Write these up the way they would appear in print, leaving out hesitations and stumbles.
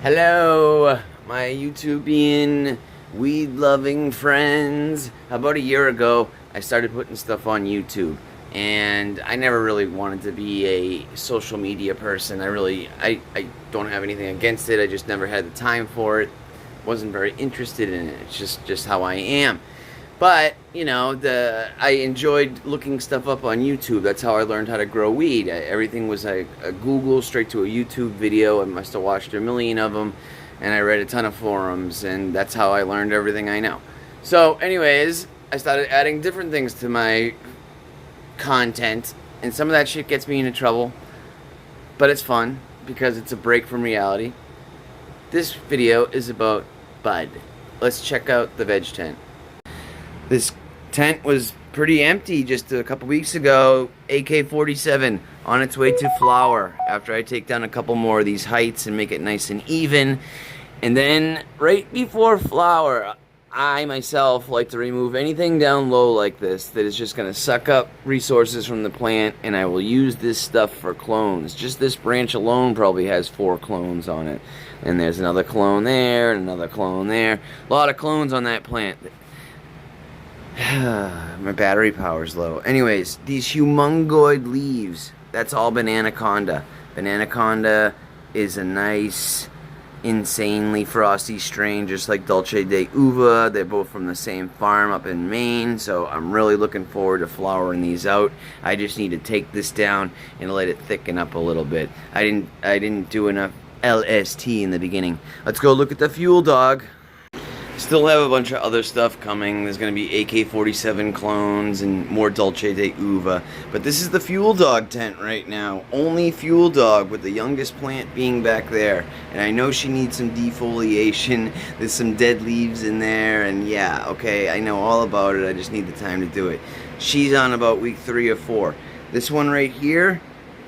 Hello, my YouTubian, weed-loving friends. About a year ago, I started putting stuff on YouTube, and I never really wanted to be a social media person. I don't have anything against it. I just never had the time for it. Wasn't very interested in it. It's just how I am. But, you know, I enjoyed looking stuff up on YouTube. That's how I learned how to grow weed. Everything was a Google straight to a YouTube video. I must have watched a million of them, and I read a ton of forums, and that's how I learned everything I know. So, anyways, I started adding different things to my content, and some of that shit gets me into trouble, but it's fun because it's a break from reality. This video is about bud. Let's check out the veg tent. This tent was pretty empty just a couple weeks ago. AK-47 on its way to flower after I take down a couple more of these heights and make it nice and even. And then right before flower, I myself like to remove anything down low like this that is just going to suck up resources from the plant, and I will use this stuff for clones. Just this branch alone probably has 4 clones on it. And there's another clone there, and another clone there. A lot of clones on that plant. My battery power's low. Anyways, these humongoid leaves, that's all Bananaconda. Bananaconda is a nice, insanely frosty strain, just like Dolce de Uva. They're both from the same farm up in Maine, so I'm really looking forward to flowering these out. I just need to take this down and let it thicken up a little bit. I didn't do enough LST in the beginning. Let's go look at the Fuel Dog. Still have a bunch of other stuff coming. There's going to be AK-47 clones and more Dolce de Uva. But this is the Fuel Dog tent right now. Only Fuel Dog, with the youngest plant being back there. And I know she needs some defoliation. There's some dead leaves in there. And yeah, okay, I know all about it. I just need the time to do it. She's on about week 3 or 4. This one right here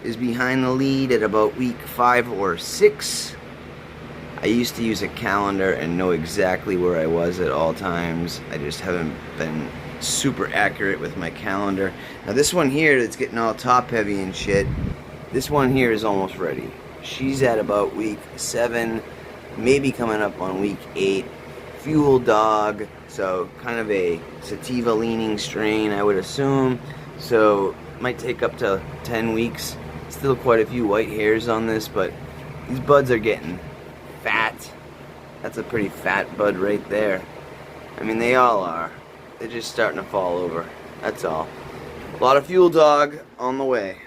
is behind the lead at about week 5 or 6. I used to use a calendar and know exactly where I was at all times. I just haven't been super accurate with my calendar. Now this one here that's getting all top heavy and shit, this one here is almost ready. She's at about week 7, maybe coming up on week 8. Fuel Dog, so kind of a sativa leaning strain, I would assume. So might take up to 10 weeks. Still quite a few white hairs on this, but these buds are getting fat. That's a pretty fat bud right there. I mean, they all are. They're just starting to fall over. That's all. A lot of Fuel Dog on the way.